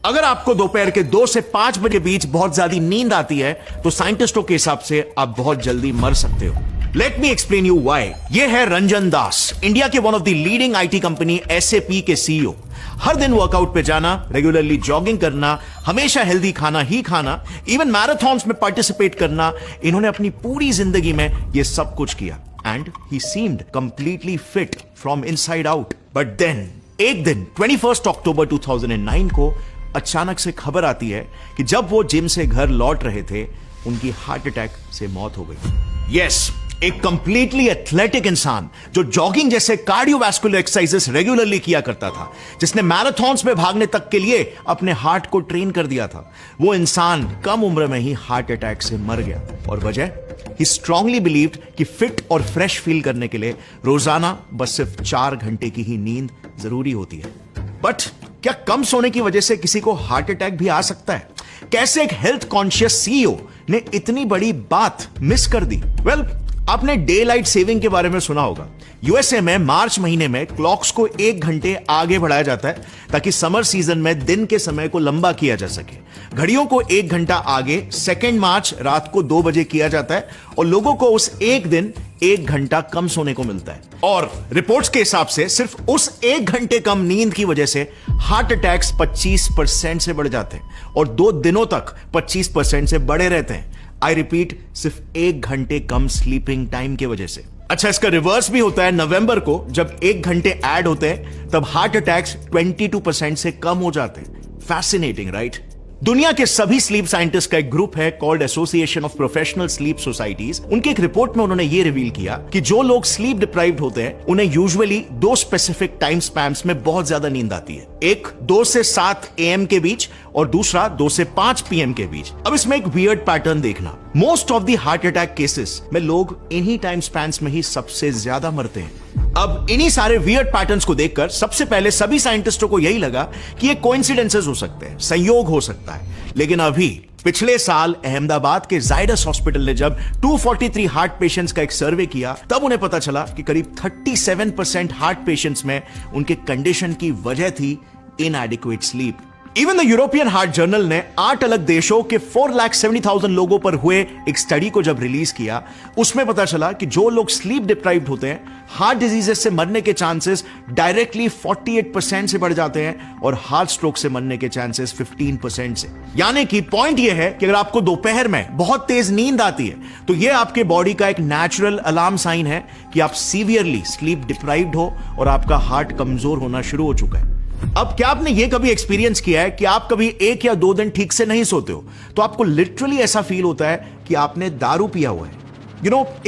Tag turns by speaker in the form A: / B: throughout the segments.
A: अगर आपको दोपहर के 2 से 5 बजे के बीच बहुत ज्यादा नींद आती है तो साइंटिस्टों के हिसाब से आप बहुत जल्दी मर सकते हो। Let me explain you why. ये है रंजन दास, इंडिया के one of the leading IT company SAP के CEO। हर दिन वर्कआउट पे जाना, रेगुलरली जॉगिंग करना, हमेशा हेल्दी खाना ही खाना, इवन मैराथन्स में पार्टिसिपेट करना, इन्होंने अपनी पूरी जिंदगी में ये सब कुछ किया and he seemed completely fit from inside out. But then एक दिन 21 अक्टूबर 2009 को अचानक से खबर आती है कि जब वो जिम से घर लौट रहे थे उनकी हार्ट अटैक से मौत हो गई। यस, एक कंप्लीटली एथलेटिक इंसान जो जॉगिंग जैसे कार्डियोवैस्कुलर एक्सरसाइजेस रेगुलरली किया करता था, जिसने मैराथन्स में भागने तक के लिए अपने हार्ट को ट्रेन कर दिया था, वो इंसान कम उम्र में ही हार्ट अटैक से मर गया। और वजह, ही स्ट्रांगली बिलीव्ड कि फिट और फ्रेश फील करने के लिए रोजाना बस सिर्फ 4 घंटे की ही नींद जरूरी होती है। बट क्या कम सोने की वजह से किसी को हार्ट अटैक भी आ सकता है? कैसे एक हेल्थ कॉन्शियस CEO ने इतनी बड़ी बात मिस कर दी? वेल, आपने डे लाइट सेविंग के बारे में सुना होगा। यूएसए में मार्च महीने में क्लॉक्स को 1 घंटे आगे बढ़ाया जाता है ताकि समर सीजन में दिन के समय को लंबा किया जा सके। घड़ियों को 1 घंटा आगे 2 मार्च रात को 2 बजे किया जाता है और लोगों को उस एक दिन 1 घंटा कम सोने को मिलता है। और रिपोर्ट्स के हिसाब से सिर्फ उस 1 घंटे कम नींद की वजह से हार्ट अटैक्स 25% से बढ़ जाते हैं और 2 दिनों तक 25% से बढ़े रहते हैं। आई रिपीट, सिर्फ 1 घंटे कम स्लीपिंग टाइम की वजह से। अच्छा, इसका रिवर्स भी होता है। नवंबर को जब 1 घंटे ऐड होते हैं तब हार्ट अटैक्स 22% से कम हो जाते हैं। Fascinating, right? दुनिया के सभी स्लीप साइंटिस्ट का एक ग्रुप है called association of professional sleep societies. उनके एक रिपोर्ट में उन्होंने ये रिवील किया कि जो लोग स्लीप डिप्राइव्ड होते हैं उन्हें यूजुअली 2 स्पेसिफिक टाइम स्पैम्स में बहुत ज्यादा नींद आती है। एक 2 से 7 AM के बीच और दूसरा 2 से 5 PM के बीच। अब इसमें एक वियर्ड पैटर्न देखना, most of the heart attack cases में लोग इन्हीं टाइम स्पैन्स में ही सबसे ज्यादा मरते हैं। अब इन्हीं सारे वियर्ड पैटर्न्स को देखकर सबसे पहले सभी साइंटिस्टों को यही लगा कि ये कोइंसिडेंसेस हो सकते हैं, संयोग हो सकता है। लेकिन अभी पिछले साल अहमदाबाद के जायडस हॉस्पिटल ने जब 243 हार्ट पेशेंट्स का एक सर्वे किया तब उन्हें पता चला कि करीब 37% हार्ट पेशेंट्स में उनके कंडीशन की वजह थी इनएडिक्वेट sleep. Even the European heart journal ने 8 अलग देशों के 4,70,000 लोगों पर हुए एक स्टडी को जब रिलीज किया, उसमें पता चला कि जो लोग स्लीप डिप्राइव्ड होते हैं हार्ट डिजीजेस से मरने के चांसेस डायरेक्टली 48% से बढ़ जाते हैं और हार्ट स्ट्रोक से मरने के चांसेस 15% से। यानी कि पॉइंट यह है कि अगर आपको दोपहर में बहुत तेज नींद आती है तो यह आपके बॉडी का एक नेचुरल अलार्म साइन है कि आप सीवियरली स्लीप डिप्राइव्ड हो और आपका हार्ट कमजोर होना शुरू हो चुका है। अब क्या आपने यह कभी एक्सपीरियंस किया है कि आप कभी 1 या 2 दिन ठीक से नहीं सोते हो तो आपको लिटरली ऐसा फील होता है कि आपने दारू पिया हुआ है?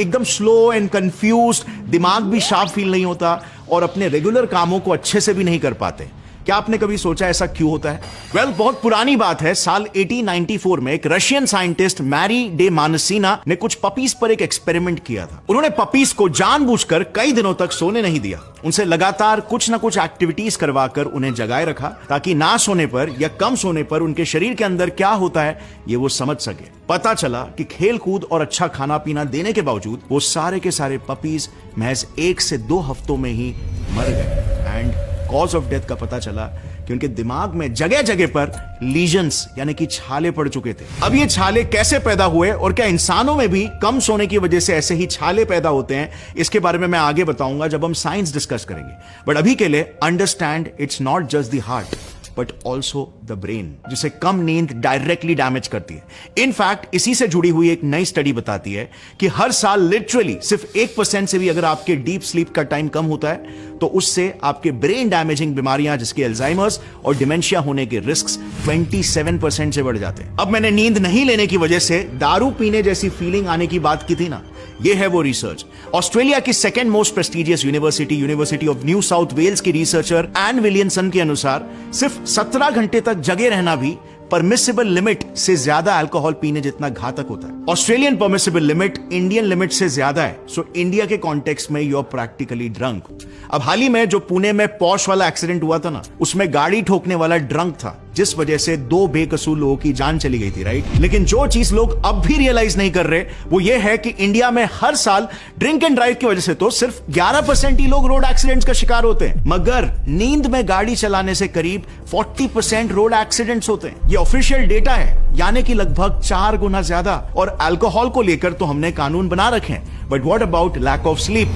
A: एकदम स्लो एंड कंफ्यूज्ड, दिमाग भी शार्प फील नहीं होता और अपने रेगुलर कामों को अच्छे से भी नहीं कर पाते। क्या आपने कभी सोचा ऐसा क्यों होता है? वेल, बहुत पुरानी बात है। साल 1894 में एक रशियन साइंटिस्ट मैरी डे मानसीना ने कुछ पपीज पर एक एक्सपेरिमेंट किया था। उन्होंने पपीज को जानबूझकर कई दिनों तक सोने नहीं दिया। उनसे लगातार कुछ ना कुछ एक्टिविटीज करवाकर उन्हें जगाए रखा ताकि ना सोने पर या कम सोने पर उनके शरीर के अंदर क्या होता है ये वो समझ सके। पता चला कि खेल कूद और अच्छा खाना पीना देने के बावजूद वो सारे के सारे पपीज महज 1 से 2 हफ्तों में ही मर गए। एंड कॉज ऑफ डेथ का पता चला कि उनके दिमाग में जगह जगह पर लीजन्स यानी कि छाले पड़ चुके थे। अब ये छाले कैसे पैदा हुए और क्या इंसानों में भी कम सोने की वजह से ऐसे ही छाले पैदा होते हैं, इसके बारे में मैं आगे बताऊंगा जब हम साइंस डिस्कस करेंगे। बट अभी के लिए understand, it's not just the heart but also the brain, जिसे कम नींद डायरेक्टली डैमेज करती है। इनफैक्ट इसी से जुड़ी हुई एक नई स्टडी बताती है कि हर साल लिटरली सिर्फ 1% से भी अगर आपके डीप स्लीप का टाइम कम होता है तो उससे आपके ब्रेन डैमेजिंग बीमारियां जिसके अल्जाइमर्स और डिमेंशिया होने के रिस्क 27% से बढ़ जाते हैं। अब मैंने नींद नहीं लेने की वजह से दारू पीने जैसी फीलिंग आने की बात की थी ना, ये है वो रिसर्च। ऑस्ट्रेलिया की 2nd most prestigious university of New South Wales की रिसर्चर एन विलियमसन के अनुसार सिर्फ 17 घंटे तक जगे रहना भी परमिसिबल लिमिट से ज्यादा अल्कोहल पीने जितना घातक होता है। Australian permissible limit Indian limit से ज्यादा है। सो इंडिया के कॉन्टेक्स्ट में यू आर प्रैक्टिकली ड्रंक। अब हाल ही में जो पुणे में पॉश वाला एक्सीडेंट हुआ था ना, उसमें गाड़ी ठोकने वाला ड्रंक था। जिस वजह से 2 बेकसूर लोगों की जान चली गई थी, राइट? लेकिन जो चीज लोग अब भी रियलाइज नहीं कर रहे वो ये है कि इंडिया में हर साल ड्रिंक एंड ड्राइव की वजह से तो सिर्फ 11% ही लोग रोड एक्सीडेंट्स का शिकार होते हैं, मगर नींद में गाड़ी चलाने से करीब 40% रोड एक्सीडेंट्स होते हैं। ये ऑफिशियल डेटा है, यानी कि लगभग 4 गुना ज्यादा। और अल्कोहल को लेकर तो हमने कानून बना रखे हैं, but what about lack of sleep?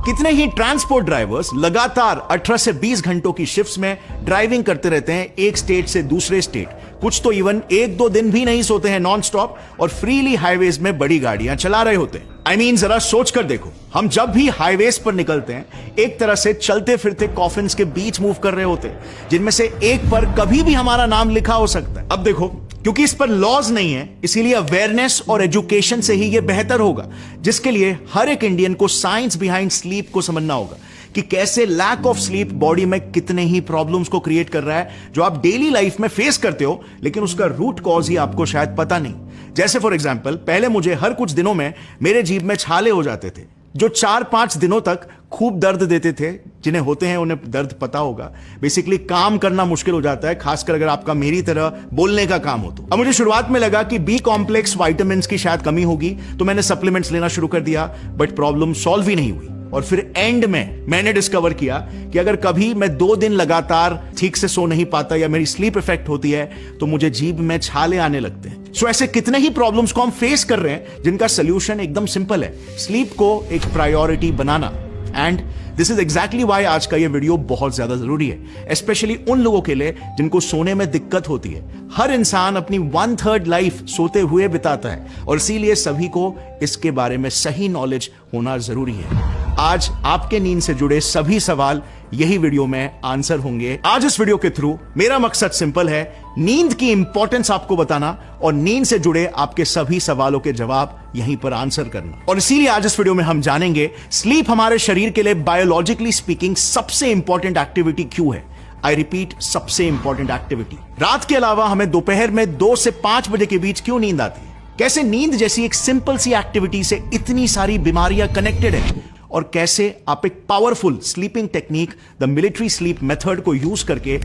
A: कितने ही ट्रांसपोर्ट ड्राइवर्स लगातार 18 से 20 घंटों की शिफ्ट्स में ड्राइविंग करते रहते हैं एक स्टेट से दूसरे स्टेट। कुछ तो इवन 1-2 दिन भी नहीं सोते हैं नॉन स्टॉप और फ्रीली हाईवेज में बड़ी गाड़ियां चला रहे होते हैं। जरा सोच कर देखो, हम जब भी हाईवेज पर निकलते हैं एक तरह से चलते फिरते कॉफिन्स के बीच मूव कर रहे होते हैं, जिनमें से एक पर कभी भी हमारा नाम लिखा हो सकता है। अब देखो, क्योंकि इस पर लॉज नहीं है, इसीलिए अवेयरनेस और एजुकेशन से ही यह बेहतर होगा, जिसके लिए हर एक इंडियन को साइंस बिहाइंड स्लीप को समझना होगा कि कैसे लैक ऑफ स्लीप बॉडी में कितने ही प्रॉब्लम्स को क्रिएट कर रहा है, जो आप डेली लाइफ में फेस करते हो, लेकिन उसका रूट कॉज ही आपको शायद पता नहीं। जैसे फॉर एग्जाम्पल, पहले मुझे हर कुछ दिनों में मेरे जीभ में छाले हो जाते थे, जो 4-5 दिनों तक खूब दर्द देते थे। जिन्हें होते हैं उन्हें दर्द पता होगा। बेसिकली काम करना मुश्किल हो जाता है, खासकर अगर आपका मेरी तरह बोलने का काम हो तो। अब मुझे शुरुआत में लगा कि बी कॉम्प्लेक्स विटामिन की शायद कमी होगी, तो मैंने सप्लीमेंट्स लेना शुरू कर दिया, बट प्रॉब्लम सॉल्व ही नहीं हुई। और फिर एंड में मैंने डिस्कवर किया कि अगर कभी मैं 2 दिन लगातार ठीक से सो नहीं पाता या मेरी स्लीप इफेक्ट होती है तो मुझे जीभ में छाले आने लगते हैं। सो ऐसे कितने ही प्रॉब्लम्स को हम फेस कर रहे हैं, जिनका सोल्यूशन एकदम सिंपल है, स्लीप को एक priority banana. And this is exactly Y आज का ये वीडियो बहुत ज्यादा जरूरी है, स्पेशली उन लोगों के लिए जिनको सोने में दिक्कत होती है। हर इंसान अपनी 1/3 लाइफ सोते हुए बिताता है और इसीलिए सभी को इसके बारे में सही नॉलेज होना जरूरी है। आज आपके नींद से जुड़े सभी सवाल यही वीडियो में आंसर होंगे। आज इस वीडियो के थ्रू मेरा मकसद सिंपल है, नींद की इंपॉर्टेंस आपको बताना और नींद से जुड़े आपके सभी सवालों के जवाब यहीं पर आंसर करना। और इसीलिए आज इस वीडियो में हम जानेंगे स्लीप हमारे शरीर के लिए बायोलॉजिकली स्पीकिंग सबसे इंपॉर्टेंट एक्टिविटी क्यों है। आई रिपीट, सबसे इंपॉर्टेंट एक्टिविटी। रात के अलावा हमें दोपहर में 2 से 5 बजे के बीच क्यों नींद आती है? कैसे नींद जैसी एक सिंपल सी एक्टिविटी से इतनी सारी बीमारियां कनेक्टेड है? और कैसे आप एक powerful sleeping technique the military sleep method को यूज करके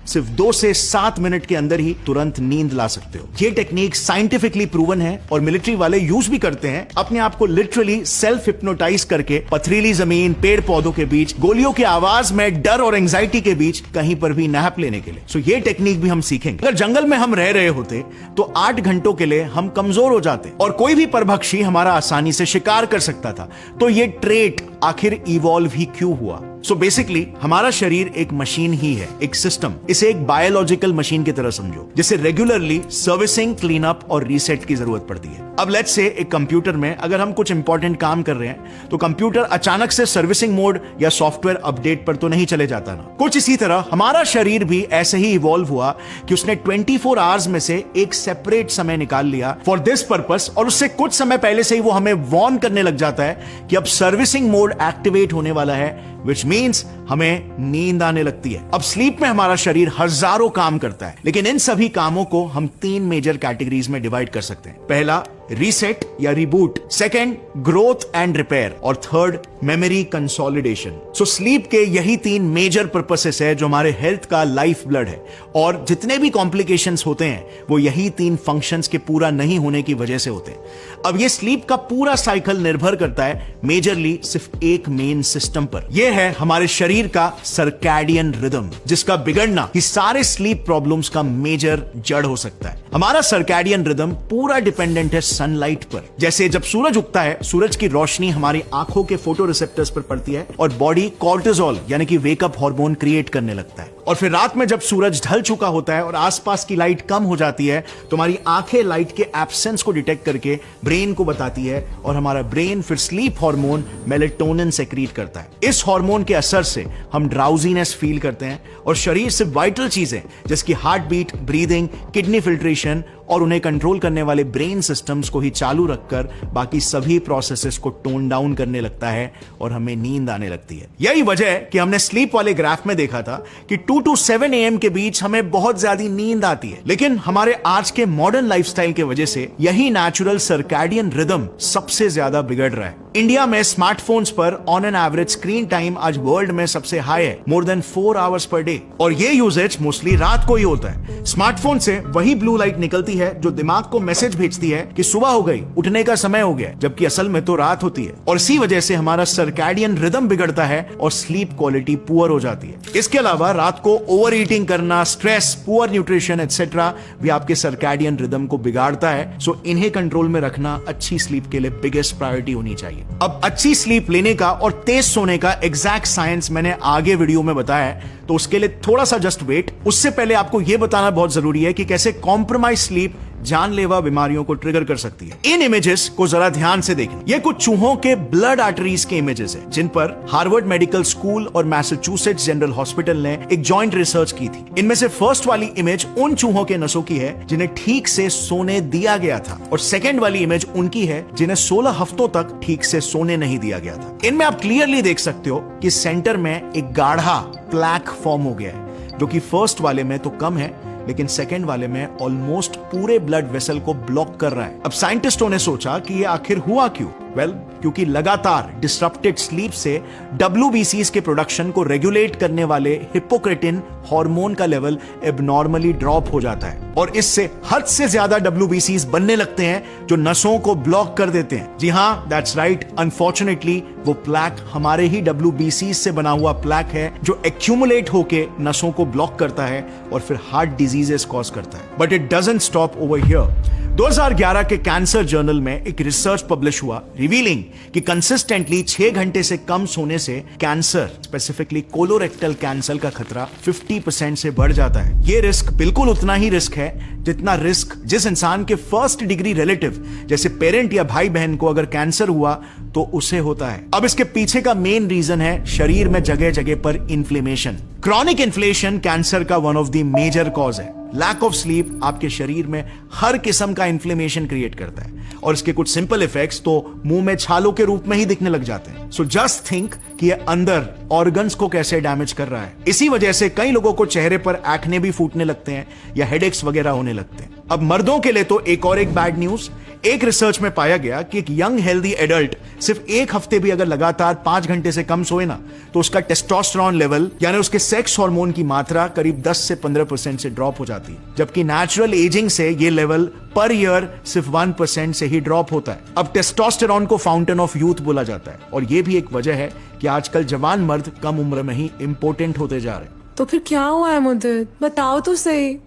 A: सिर्फ 2 से 7 मिनट के अंदर ही तुरंत नींद ला सकते हो। यह टेक्निक साइंटिफिकली प्रूवन है और मिलिट्री वाले यूज भी करते हैं, अपने आप को लिटरली सेल्फ हिप्नोटाइज करके पथरीली जमीन, पेड़ पौधों के बीच, गोलियों की आवाज में, डर और एंजाइटी के बीच कहीं पर भी नैप लेने के लिए। सो ये टेक्निक भी हम सीखेंगे। अगर जंगल में हम रह रहे होते तो 8 घंटों के लिए हम कमजोर हो जाते और कोई भी परभक्षी हमारा आसानी से शिकार कर सकता था। तो ये ट्रेट आखिर इवॉल्व ही क्यों हुआ? सो बेसिकली हमारा शरीर एक मशीन ही है, एक सिस्टम। इसे एक बायोलॉजिकल मशीन की तरह समझो, जिसे रेगुलरली सर्विसिंग, क्लीन अप और रीसेट की जरूरत पड़ती है। अब लेट्स से एक कंप्यूटर में अगर हम कुछ इंपॉर्टेंट काम कर रहे हैं तो कंप्यूटर अचानक से सर्विसिंग मोड या सॉफ्टवेयर अपडेट पर तो नहीं चले जाता ना। कुछ इसी तरह हमारा शरीर भी ऐसे ही इवॉल्व हुआ कि उसने 24 आवर्स में से एक सेपरेट समय निकाल लिया फॉर दिस पर्पस, और उससे कुछ समय पहले से ही वो हमें वार्न करने लग जाता है कि अब सर्विसिंग मोड एक्टिवेट होने वाला है, विच मीन्स हमें नींद आने लगती है। अब स्लीप में हमारा शरीर हजारों काम करता है, लेकिन इन सभी कामों को हम 3 मेजर कैटेगरीज में डिवाइड कर सकते हैं। पहला, रीसेट या reboot, second, growth and repair, और third, memory consolidation. So sleep के यही 3 मेजर पर्पसेस है जो हमारे हेल्थ का लाइफ ब्लड है, और जितने भी कॉम्प्लिकेशंस होते हैं वो यही 3 फंक्शंस के पूरा नहीं होने की वजह से होते हैं। अब ये स्लीप का पूरा साइकिल निर्भर करता है मेजरली सिर्फ एक मेन सिस्टम पर। यह है हमारे शरीर का सर्कैडियन रिदम, जिसका बिगड़ना ही सारे स्लीप प्रॉब्लम्स का मेजर जड़ हो सकता है। हमारा सर्कैडियन रिदम पूरा डिपेंडेंट है सनलाइट पर। जैसे जब सूरज उगता है, सूरज की रोशनी हमारी आंखों के फोटो रिसेप्टर्स पर पड़ती है और बॉडी कॉर्टिसोल यानी कि वेकअप हार्मोन क्रिएट करने लगता है। और फिर रात में जब सूरज ढल चुका होता है और आसपास की लाइट कम हो जाती है तो हमारी आंखें लाइट के एब्सेंस को डिटेक्ट करके ब्रेन को बताती है, और हमारा ब्रेन फिर स्लीप हार्मोन मेलेटोनिन सेक्रीट करता है। इस हार्मोन के असर से हम ड्राउजीनेस फील करते हैं और शरीर से वाइटल चीजें जैसे कि heart beat, breathing, kidney filtration और उन्हें कंट्रोल करने वाले ब्रेन सिस्टम्स को ही चालू रखकर बाकी सभी प्रोसेसेस को टोन डाउन करने लगता है और हमें नींद आने लगती है। यही वजह है कि हमने स्लीप वाले ग्राफ में देखा था कि 2 to 7 AM के बीच हमें बहुत ज्यादा नींद आती है, लेकिन हमारे आज के मॉडर्न लाइफस्टाइल के वजह से यही नेचुरल सर्कैडियन रिदम सबसे ज्यादा बिगड़ रहा है। इंडिया में स्मार्टफोन्स पर on an average screen time आज वर्ल्ड में सबसे हाई है, more than 4 hours per day, और ये यूजेज मोस्टली रात को ही होता है। स्मार्टफोन से वही ब्लू लाइट निकलती है जो दिमाग को मैसेज भेजती है कि सुबह हो गई, उठने का समय हो गया, जबकि असल में तो रात होती है, और इसी वजह से हमारा सर्कैडियन रिदम बिगड़ता है और स्लीप क्वालिटी पुअर हो जाती है। इसके अलावा रात को ओवर ईटिंग करना, स्ट्रेस, पुअर न्यूट्रिशन एटसेट्रा भी आपके सर्कैडियन रिदम को बिगाड़ता है। सो इन्हें कंट्रोल में रखना अच्छी स्लीप के लिए बिगेस्ट प्रायोरिटी होनी चाहिए। अब अच्छी स्लीप लेने का और तेज सोने का एग्जैक्ट साइंस मैंने आगे वीडियो में बताया है, तो उसके लिए थोड़ा सा जस्ट वेट। उससे पहले आपको यह बताना बहुत जरूरी है कि कैसे कॉम्प्रोमाइज स्लीप जानलेवा बीमारियों को ट्रिगर कर सकती है। इन इमेजेस को जरा ध्यान से देखें। ये कुछ चूहों के ब्लड आर्टरीज के इमेजेस हैं, जिन पर हार्वर्ड मेडिकल स्कूल और मैसाचुसेट्स जनरल हॉस्पिटल ने एक जॉइंट रिसर्च की थी। इनमें से फर्स्ट वाली इमेज उन चूहों के नसों की है जिन्हें ठीक से सोने दिया गया था, और सेकेंड वाली इमेज उनकी है जिन्हें 16 हफ्तों तक ठीक से सोने नहीं दिया गया था। इनमें आप क्लियरली देख सकते हो कि सेंटर में एक गाढ़ा प्लैक फॉर्म हो गया है, जो कि फर्स्ट वाले में तो कम है, लेकिन सेकेंड वाले में ऑलमोस्ट पूरे ब्लड वेसल को ब्लॉक कर रहा है। अब साइंटिस्टों ने सोचा कि ये आखिर हुआ क्यों? क्योंकि लगातार डिस्ट्रप्टेड स्लीप से WBCs के प्रोडक्शन को रेगुलेट करने वाले हिपोक्रेटिन हार्मोन का लेवल एबनॉर्मली ड्रॉप हो जाता है, और इससे हद से ज्यादा WBCs बनने लगते हैं जो नसों को ब्लॉक कर देते हैं। जी हां, दैट्स राइट। अनफॉर्चुनेटली वो प्लैक हमारे ही WBCs से बना हुआ प्लैक है, जो एक्यूमुलेट होके नसों को ब्लॉक करता है और फिर हार्ट डिजीजेस कॉज करता है। But it doesn't stop over here. 2011 के कैंसर जर्नल में एक रिसर्च पब्लिश हुआ रिवीलिंग कि कंसिस्टेंटली 6 घंटे से कम सोने से कैंसर, स्पेसिफिकली कोलोरेक्टल कैंसर का खतरा 50% से बढ़ जाता है। यह रिस्क बिल्कुल उतना ही रिस्क है जितना रिस्क जिस इंसान के फर्स्ट डिग्री रिलेटिव जैसे पेरेंट या भाई बहन को अगर कैंसर हुआ तो उसे होता है। अब इसके पीछे का मेन रीजन है शरीर में जगह जगह पर इन्फ्लेमेशन। क्रॉनिक इन्फ्लेमेशन कैंसर का one of the major cause है। लैक ऑफ स्लीप आपके शरीर में हर किस्म का इन्फ्लेमेशन क्रिएट करता है, और इसके कुछ सिंपल इफेक्ट्स तो मुंह में छालों के रूप में ही दिखने लग जाते हैं। सो जस्ट थिंक कि ये अंदर ऑर्गन्स को कैसे डैमेज कर रहा है। इसी वजह से कई लोगों को चेहरे पर एक्ने भी फूटने लगते हैं या हेडेक्स वगैरह होने लगते हैं। अब मर्दों के लिए तो एक और एक बैड न्यूज। एक रिसर्च में पाया गया कि एक यंग हेल्दी एडल्ट सिर्फ 1 हफ्ते भी अगर लगातार 5 घंटे से कम सोए ना, तो उसका टेस्टोस्टेरोन लेवल यानी उसके सेक्स हार्मोन की मात्रा करीब 10 से 15% से ड्रॉप हो जाती है, जबकि नेचुरल एजिंग से ये लेवल पर ईयर सिर्फ 1% से ही ड्रॉप होता है। अब टेस्टोस्टेरोन को फाउंटेन ऑफ यूथ बोला जाता है, और यह भी एक वजह है कि आजकल जवान मर्द कम उम्र में ही इंपोर्टेंट होते जा रहे हैं।
B: तो फिर क्या हुआ है मुद्दत, बताओ तो सही।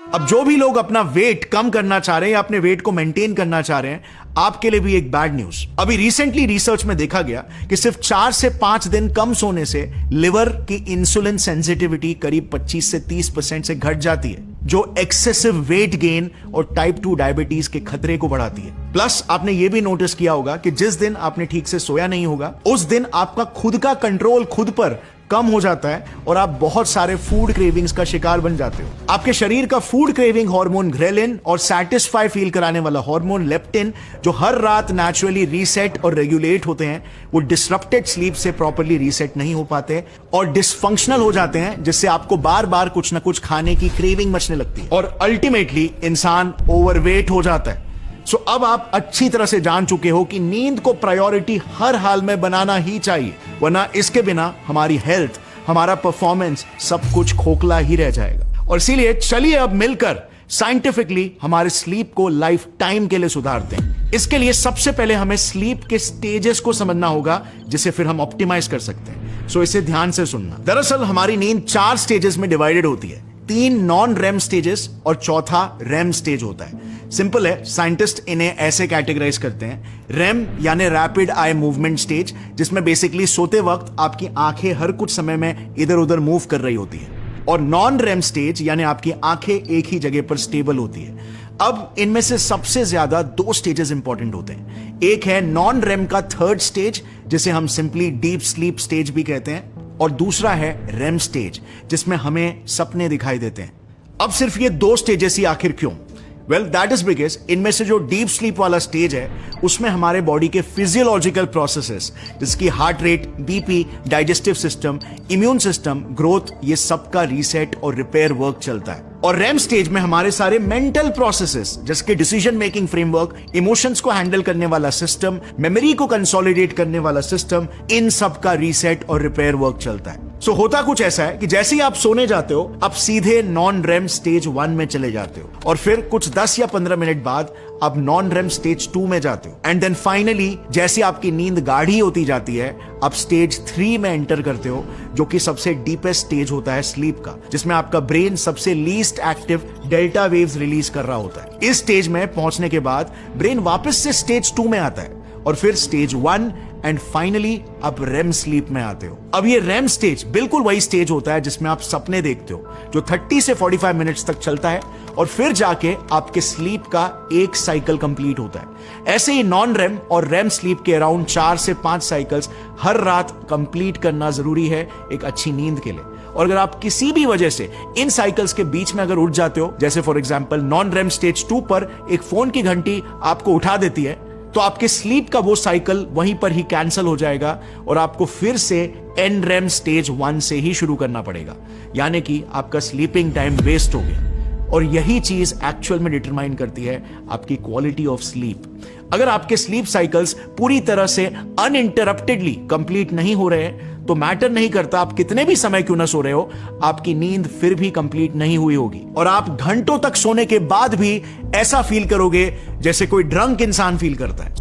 A: अब जो भी लोग अपना वेट कम करना चाह रहे हैं या अपने वेट को मेंटेन करना चाह रहे हैं, आपके लिए भी एक बैड न्यूज। अभी रिसेंटली रिसर्च में देखा गया कि सिर्फ 4 से 5 दिन कम सोने से लिवर की इंसुलिन सेंसिटिविटी करीब 25 से 30% से घट जाती है, जो एक्सेसिव वेट गेन और टाइप 2 डायबिटीज के खतरे को बढ़ाती है। प्लस आपने यह भी नोटिस किया होगा कि जिस दिन आपने ठीक से सोया नहीं होगा, उस दिन आपका खुद का कंट्रोल खुद पर कम हो जाता है और आप बहुत सारे फूड क्रेविंग्स का शिकार बन जाते हो। आपके शरीर का फूड क्रेविंग हार्मोन ग्रेलिन और सैटिस्फाई फील कराने वाला हार्मोन लेप्टिन, जो हर रात नेचुरली रीसेट और रेगुलेट होते हैं, वो डिसरप्टेड स्लीप से प्रॉपर्ली रीसेट नहीं हो पाते और डिसफंक्शनल हो जाते हैं, जिससे आपको बार बार कुछ ना कुछ खाने की क्रेविंग मचने लगती है और अल्टीमेटली इंसान ओवरवेट हो जाता है। सो अब आप अच्छी तरह से जान चुके हो कि नींद को प्रायोरिटी हर हाल में बनाना ही चाहिए, वरना इसके बिना हमारी हेल्थ, हमारा परफॉर्मेंस, सब कुछ खोखला ही रह जाएगा। और इसीलिए चलिए अब मिलकर साइंटिफिकली हमारे स्लीप को लाइफ टाइम के लिए सुधारते हैं। इसके लिए सबसे पहले हमें स्लीप के स्टेजेस को समझना होगा, जिसे फिर हम ऑप्टिमाइज कर सकते हैं। सो इसे ध्यान से सुनना। दरअसल हमारी नींद 4 स्टेजेस में डिवाइडेड होती है। 3 नॉन रेम स्टेजेस और चौथा रेम स्टेज होता है। सिंपल है, साइंटिस्ट इन्हें ऐसे कैटेगराइज करते हैं। रेम यानी रैपिड आई मूवमेंट स्टेज, जिसमें बेसिकली सोते वक्त आपकी आंखें हर कुछ समय में इधर उधर मूव कर रही होती है, और नॉन रेम स्टेज यानी आपकी आंखें एक ही जगह पर स्टेबल होती है। अब इनमें से सबसे ज्यादा 2 स्टेजेस इंपॉर्टेंट होते हैं। एक है नॉन रेम का 3rd स्टेज, जिसे हम सिंपली डीप स्लीप स्टेज भी कहते हैं, और दूसरा है रेम स्टेज, जिसमें हमें सपने दिखाई देते हैं। अब सिर्फ ये 2 स्टेजेस ही आखिर क्यों? वेल दैट इज बिकॉज इनमें से जो डीप स्लीप वाला स्टेज है उसमें हमारे बॉडी के फिजियोलॉजिकल प्रोसेसेस जिसकी heart rate, BP, digestive system, immune system, growth, ये सबका रीसेट और रिपेयर वर्क चलता है। और रैम स्टेज में हमारे सारे मेंटल प्रोसेसेस जिसके डिसीजन मेकिंग फ्रेमवर्क, इमोशंस को हैंडल करने वाला सिस्टम, मेमोरी को कंसोलिडेट करने वाला सिस्टम, इन सब का रीसेट और रिपेयर वर्क चलता है। सो होता कुछ ऐसा है कि जैसे ही आप सोने जाते हो आप सीधे नॉन रेम स्टेज 1 में चले जाते हो और फिर कुछ 10 या 15 मिनट बाद आप नॉन रेम स्टेज 2 में जाते हो एंड देन फाइनली जैसे आपकी नींद गाढ़ी होती जाती है आप स्टेज 3 में एंटर करते हो जो कि सबसे डीपेस्ट स्टेज होता है स्लीप का, जिसमें आपका ब्रेन सबसे least active delta waves release कर रहा होता है। इस स्टेज में पहुंचने के बाद ब्रेन वापस से स्टेज 2 में आता है और फिर स्टेज 1 एंड फाइनली आप रेम स्लीप में आते हो। अब ये रेम स्टेज बिल्कुल वही स्टेज होता है जिसमें आप सपने देखते हो जो 30 से 45 मिनट्स तक चलता है और फिर जाके आपके स्लीप का एक साइकिल कंप्लीट होता है। ऐसे ही नॉन रेम और रेम स्लीप के अराउंड 4 से 5 साइकिल्स हर रात कंप्लीट करना जरूरी है एक अच्छी नींद के लिए। और अगर आप किसी भी वजह से इन साइकिल्स के बीच में अगर उठ जाते हो, जैसे for example non RAM stage 2 पर एक फोन की घंटी आपको उठा देती है, तो आपके स्लीप का वो साइकिल वहीं पर ही कैंसिल हो जाएगा और आपको फिर से एन रेम स्टेज 1 से ही शुरू करना पड़ेगा, यानी कि आपका स्लीपिंग टाइम वेस्ट हो गया। और यही चीज एक्चुअल में डिटरमाइन करती है आपकी क्वालिटी ऑफ स्लीप। अगर आपके स्लीप साइकिल्स पूरी तरह से अनइंटरप्टेडली कंप्लीट नहीं हो रहे हैं तो मैटर नहीं करता आप कितने भी समय क्यों ना सो रहे हो, आपकी नींद फिर भी कंप्लीट नहीं हुई होगी और आप घंटों तक सोने के बाद भी ऐसा फील करोगे जैसे कोई ड्रंक इंसान फील करता है।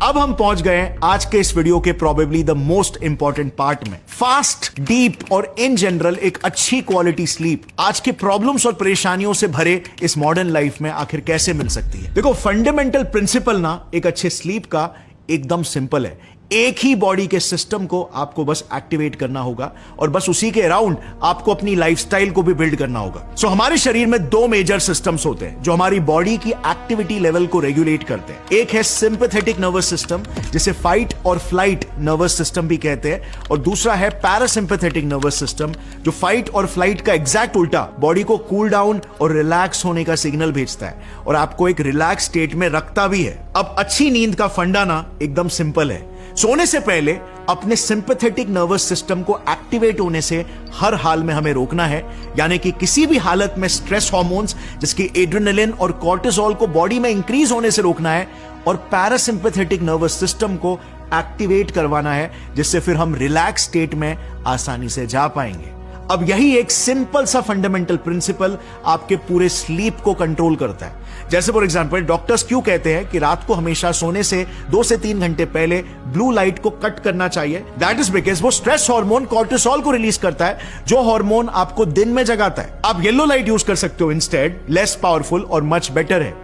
A: अब हम पहुंच गए आज के इस वीडियो के probably the most important part में, फास्ट, डीप और इन जनरल एक अच्छी क्वालिटी स्लीप आज के प्रॉब्लम्स और परेशानियों से भरे इस मॉडर्न लाइफ में आखिर कैसे मिल सकती है। देखो, फंडामेंटल प्रिंसिपल ना एक अच्छे स्लीप का एकदम सिंपल है। एक ही बॉडी के सिस्टम को आपको बस एक्टिवेट करना होगा और बस उसी के अराउंड आपको अपनी लाइफस्टाइल को भी बिल्ड करना होगा। सो हमारे शरीर में 2 मेजर सिस्टम्स होते हैं जो हमारी बॉडी की एक्टिविटी लेवल को रेगुलेट करते हैं। एक है सिंपैथेटिक नर्वस सिस्टम जिसे फाइट और फ्लाइट नर्वस सिस्टम भी कहते हैं, और दूसरा है पैरासिम्पैथेटिक नर्वस सिस्टम जो फाइट और फ्लाइट का एग्जैक्ट उल्टा बॉडी को कूल डाउन और रिलैक्स होने का सिग्नल भेजता है और आपको एक रिलैक्स स्टेट में रखता भी है। अब अच्छी नींद का फंडा ना एकदम सिंपल है। सोने से पहले अपने सिंपैथेटिक नर्वस सिस्टम को एक्टिवेट होने से हर हाल में हमें रोकना है, यानी कि किसी भी हालत में स्ट्रेस हार्मोन्स जिसकी एड्रेनालिन और कॉर्टिसोल को बॉडी में इंक्रीज होने से रोकना है और पैरासिम्पैथेटिक नर्वस सिस्टम को एक्टिवेट करवाना है जिससे फिर हम रिलैक्स स्टेट में आसानी से जा पाएंगे। अब यही एक सिंपल सा फंडामेंटल प्रिंसिपल आपके पूरे स्लीप को कंट्रोल करता है। जैसे फॉर एग्जांपल डॉक्टर्स क्यों कहते हैं कि रात को हमेशा सोने से 2 से 3 घंटे पहले ब्लू लाइट को कट करना चाहिए, दैट इज बिकॉज वो स्ट्रेस हार्मोन कॉर्टिसोल को रिलीज करता है जो हार्मोन आपको दिन में जगाता है। आप येलो लाइट यूज कर सकते हो इंस्टेड, लेस पावरफुल और मच बेटर है।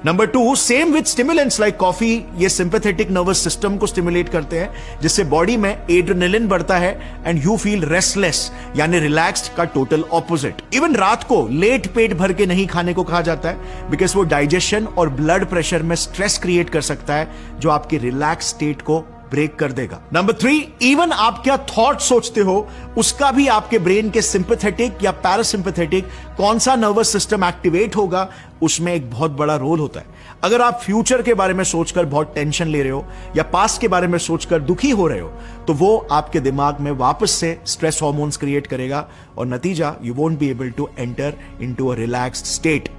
A: Number 2, same with stimulants like coffee, ये सिंपैथेटिक नर्वस सिस्टम को स्टिमुलेट करते हैं जिससे बॉडी में एड्रेनालिन बढ़ता है एंड यू फील रेस्टलेस, यानी रिलैक्स्ड का टोटल ऑपोजिट। इवन रात को लेट पेट भर के नहीं खाने को कहा जाता है बिकॉज वो डाइजेशन और ब्लड प्रेशर में स्ट्रेस क्रिएट कर सकता है जो आपकी रिलैक्स स्टेट को ब्रेक कर देगा। नंबर 3, इवन आप क्या थॉट सोचते हो उसका भी आपके ब्रेन के सिंपैथेटिक या पैरासिम्पैथेटिक कौन सा नर्वस सिस्टम एक्टिवेट होगा उसमें एक बहुत बड़ा रोल होता है। अगर आप फ्यूचर के बारे में सोचकर बहुत टेंशन ले रहे हो या पास्ट के बारे में सोचकर दुखी हो रहे हो तो वो आपके दिमाग में वापस से स्ट्रेस हार्मोन्स क्रिएट करेगा और नतीजा you won't be able to enter into a relaxed state.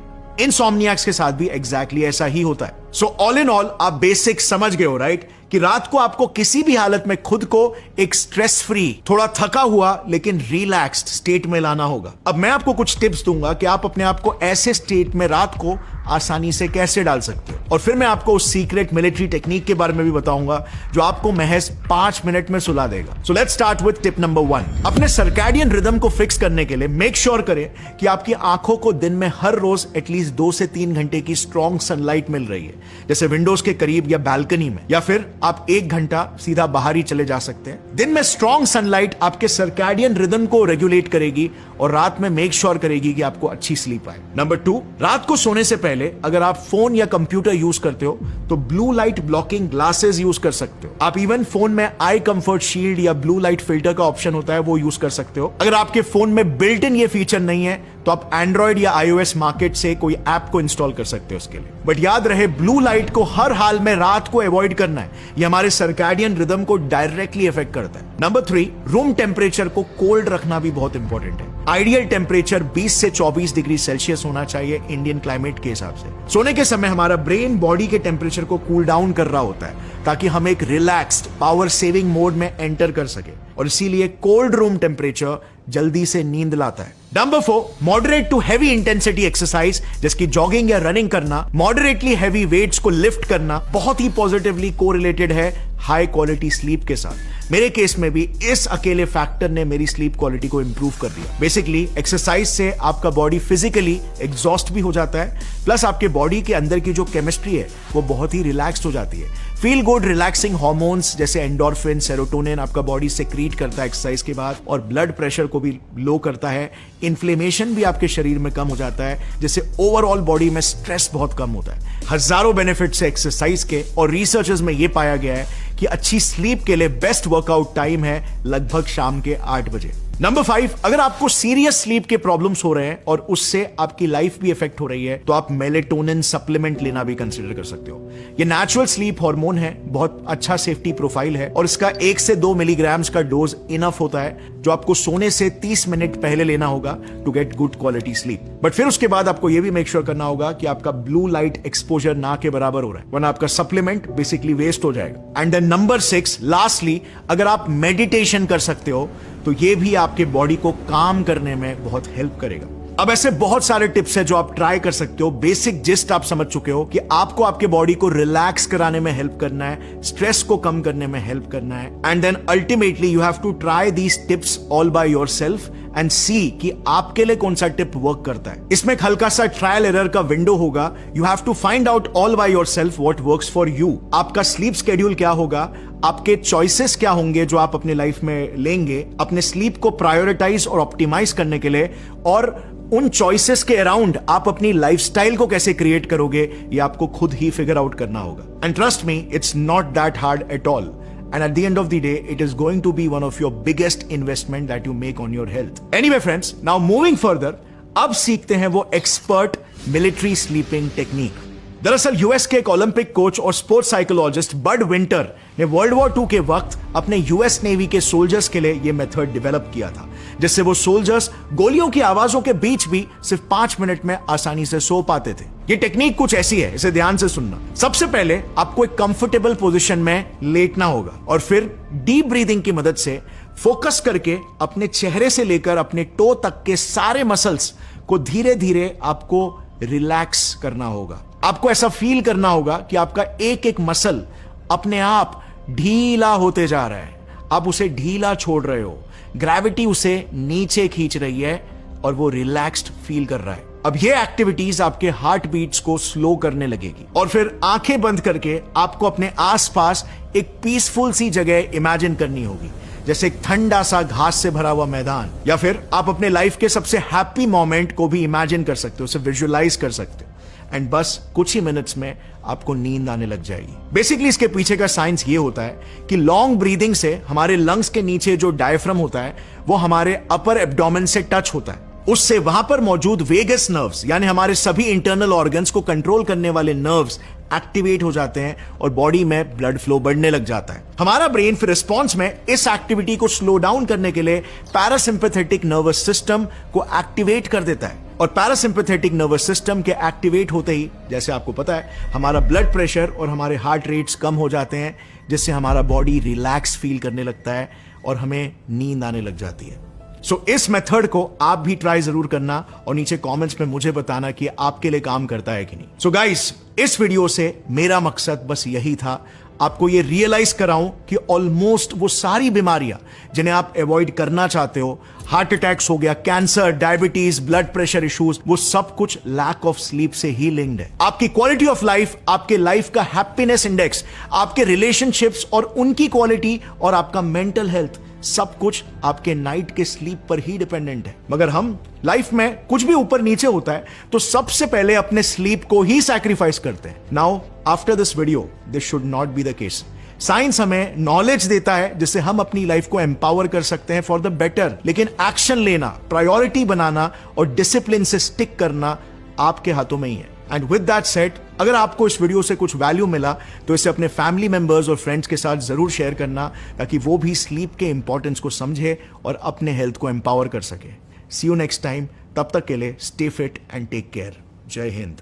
A: Insomniacs के साथ भी एग्जैक्टली ऐसा ही होता है। सो ऑल इन ऑल आप बेसिक समझ गए हो, राइट, कि रात को आपको किसी भी हालत में खुद को एक स्ट्रेस फ्री, थोड़ा थका हुआ लेकिन रिलैक्स्ड स्टेट में लाना होगा। अब मैं आपको कुछ टिप्स दूंगा कि आप अपने आप को ऐसे स्टेट में रात को आसानी से कैसे डाल सकते हो, और फिर मैं आपको उस सीक्रेट मिलिट्री टेक्निक के बारे में भी बताऊंगा जो आपको महज 5 मिनट में सुला देगा। So let's start with tip number 1। अपने सर्कैडियन रिदम को फिक्स करने के लिए मेक श्योर करें कि आपकी आंखों को दिन में हर रोज एटलीस्ट 2 से 3 घंटे की स्ट्रॉन्ग सनलाइट मिल रही है, जैसे विंडोज के करीब या बालकनी में, या फिर आप 1 घंटा सीधा बाहर ही चले जा सकते हैं। दिन में स्ट्रॉन्ग सनलाइट आपके सर्कैडियन रिदम को रेगुलेट करेगी और रात में मेक श्योर करेगी कि आपको अच्छी स्लीप आए। नंबर 2, रात को सोने से पहले अगर आप फोन या कंप्यूटर यूज करते हो तो blue light blocking glasses use कर सकते हो। आप इवन फोन में आई कंफर्ट शील्ड या ब्लू लाइट फिल्टर का ऑप्शन होता है, वो यूज कर सकते हो। अगर आपके फोन में बिल्ट इन ये फीचर नहीं है तो आप एंड्रॉइड या iOS मार्केट से कोई ऐप को इंस्टॉल कर सकते हो उसके लिए। बट याद रहे, ब्लू लाइट को हर हाल में रात को अवॉइड करना है, ये हमारे सर्कैडियन रिदम को डायरेक्टली इफेक्ट करता है। नंबर 3, रूम टेम्परेचर को कोल्ड रखना भी बहुत इंपॉर्टेंट है। आइडियल टेम्परेचर 20 से 24 डिग्री सेल्सियस होना चाहिए इंडियन क्लाइमेट के हिसाब से। सोने के समय हमारा ब्रेन बॉडी के टेम्परेचर को कूल डाउन कर रहा होता है ताकि हम एक रिलैक्स्ड पावर सेविंग मोड में एंटर कर सके, और इसीलिए कोल्ड रूम टेम्परेचर जल्दी से नींद लाता है। Number 4, moderate to heavy intensity exercise जैसे जॉगिंग या रनिंग करना, मॉडरेटली हैवी वेट्स को लिफ्ट करना बहुत ही पॉजिटिवली कोरिलेटेड है हाई क्वालिटी स्लीप के साथ। मेरे केस में भी इस अकेले फैक्टर ने मेरी स्लीप क्वालिटी को इंप्रूव कर दिया। बेसिकली एक्सरसाइज से आपका बॉडी फिजिकली एग्जॉस्ट भी हो जाता है, प्लस आपके बॉडी के अंदर की जो केमिस्ट्री है वो बहुत ही रिलैक्स्ड हो जाती है। फील गुड रिलैक्सिंग हार्मोन्स जैसे एंडोर्फिन, सेरोटोनिन आपका बॉडी सेक्रीट करता है एक्सरसाइज के बाद, और ब्लड प्रेशर को भी लो करता है। इन्फ्लेमेशन भी आपके शरीर में कम हो जाता है, जिससे ओवरऑल बॉडी में स्ट्रेस बहुत कम होता है। हजारों बेनिफिट्स है एक्सरसाइज के, और रिसर्चेस में यह पाया गया है कि अच्छी स्लीप के लिए बेस्ट वर्कआउट टाइम है लगभग शाम के 8 बजे। नंबर 5, अगर आपको सीरियस स्लीप के प्रॉब्लम्स हो रहे हैं और उससे आपकी लाइफ भी इफेक्ट हो रही है तो आप मेलेटोनिन सप्लीमेंट लेना भी कंसीडर कर सकते हो। ये नेचुरल स्लीप हार्मोन है, बहुत अच्छा सेफ्टी प्रोफाइल है, और इसका 1 से 2 मिलीग्राम्स का डोज इनफ होता है, जो आपको सोने से 30 मिनट पहले लेना होगा to get good quality sleep. But फिर उसके बाद आपको यह भी मेक श्योर करना होगा कि आपका ब्लू लाइट एक्सपोजर ना के बराबर हो रहा है, वरना आपका सप्लीमेंट बेसिकली वेस्ट हो जाएगा। एंड देन नंबर 6, लास्टली, अगर आप मेडिटेशन कर सकते हो तो ये भी आपके बॉडी को काम करने में बहुत हेल्प करेगा। अब ऐसे बहुत सारे टिप्स हैं जो आप ट्राई कर सकते हो। बेसिक जिस्ट आप समझ चुके हो कि आपको आपके बॉडी को रिलैक्स कराने में हेल्प करना है, स्ट्रेस को कम करने में हेल्प करना है, and then ultimately you have to try these tips all by yourself and see कि आपके लिए कौन सा टिप वर्क करता है। इसमें एक हल्का सा ट्रायल एरर का विंडो होगा। You have to find out all by yourself what works for you. आपका स्लीप शेड्यूल क्या होगा, आपके चॉइसेस क्या होंगे जो आप अपने लाइफ में लेंगे अपने स्लीप को प्रायोरिटाइज और ऑप्टिमाइज करने के लिए, और उन चॉइसेस के अराउंड आप अपनी लाइफस्टाइल को कैसे क्रिएट करोगे, ये आपको खुद ही फिगर आउट करना होगा। And trust me, it's not that hard at all. And at the end of the day, it is going to be one of your biggest investment that you make on your health. Anyway, friends, now moving further, अब सीखते हैं वो expert military sleeping technique. दरअसल US के एक Olympic coach और sports psychologist बड winter ने world war 2 के वक्त अपने यूएस नेवी के सोल्जर्स के लिए यह मेथड डेवलप किया था, जिससे वो सोल्जर्स गोलियों की आवाजों के बीच भी सिर्फ 5 मिनट में आसानी से सो पाते थे। ये टेक्निक कुछ ऐसी है, इसे ध्यान से सुनना। सबसे पहले आपको एक कंफर्टेबल पोजीशन में लेटना होगा और फिर डीप ब्रीदिंग की मदद से फोकस करके अपने चेहरे से लेकर अपने टो तक के सारे मसल्स को धीरे धीरे आपको रिलैक्स करना होगा। आपको ऐसा फील करना होगा कि आपका एक एक मसल अपने आप ढीला होते जा रहा है, आप उसे ढीला छोड़ रहे हो, ग्रेविटी उसे नीचे खींच रही है और वो रिलैक्स्ड फील कर रहा है। अब ये एक्टिविटीज आपके हार्ट बीट्स को स्लो करने लगेगी और फिर आंखें बंद करके आपको अपने आसपास एक पीसफुल सी जगह इमेजिन करनी होगी, जैसे एक ठंडा सा घास से भरा हुआ मैदान, या फिर आप अपने लाइफ के सबसे हैप्पी मोमेंट को भी इमेजिन कर सकते हो, उसे विजुअलाइज कर सकते हो, एंड बस कुछ ही मिनट्स में आपको नींद आने लग जाएगी। बेसिकली इसके पीछे का साइंस ये होता है कि लॉन्ग ब्रीदिंग से हमारे लंग्स के नीचे जो डायफ्राम होता है वो हमारे अपर एब्डोमेन से टच होता है, उससे वहां पर मौजूद वेगस नर्व्स यानी हमारे सभी इंटरनल ऑर्गन्स को कंट्रोल करने वाले नर्व्स एक्टिवेट हो जाते हैं और बॉडी में ब्लड फ्लो बढ़ने लग जाता है। हमारा ब्रेन फिर रिस्पॉन्स में इस एक्टिविटी को स्लो डाउन करने के लिए पैरासिम्पैथेटिक नर्वस सिस्टम को एक्टिवेट कर देता है, और पैरासिम्पैथेटिक नर्वस सिस्टम के एक्टिवेट होते ही, जैसे आपको पता है, हमारा ब्लड प्रेशर और हमारे हार्ट रेट्स कम हो जाते हैं, जिससे हमारा बॉडी रिलैक्स फील करने लगता है और हमें नींद आने लग जाती है। सो इस मेथड को आप भी ट्राई जरूर करना और नीचे कमेंट्स में मुझे बताना कि आपके लिए काम करता है कि नहीं। सो गाइस, इस वीडियो से मेरा मकसद बस यही था, आपको ये रियलाइज कराऊं कि ऑलमोस्ट वो सारी बीमारियां जिन्हें आप अवॉइड करना चाहते हो, हार्ट अटैक्स हो गया, cancer, diabetes, blood pressure issues, वो सब कुछ लैक ऑफ स्लीप से ही लिंक्ड है। आपकी क्वालिटी ऑफ लाइफ, आपके लाइफ का हैप्पीनेस इंडेक्स, आपके रिलेशनशिप्स और उनकी क्वालिटी और आपका मेंटल हेल्थ, सब कुछ आपके नाइट के स्लीप पर ही डिपेंडेंट है। मगर हम लाइफ में कुछ भी ऊपर नीचे होता है तो सबसे पहले अपने स्लीप को ही सैक्रिफाइस करते हैं। Now after this video this should not be the case. Science हमें नॉलेज देता है जिससे हम अपनी लाइफ को एम्पावर कर सकते हैं फॉर द बेटर, लेकिन एक्शन लेना, प्रायोरिटी बनाना और डिसिप्लिन से स्टिक करना आपके हाथों में ही है। एंड विद दैट सेड, अगर आपको इस वीडियो से कुछ वैल्यू मिला तो इसे अपने फैमिली मेंबर्स और फ्रेंड्स के साथ जरूर शेयर करना ताकि वो भी स्लीप के इंपॉर्टेंस को समझे और अपने हेल्थ को एम्पावर कर सके। See you next time. तब तक के लिए stay fit and take care. जय हिंद।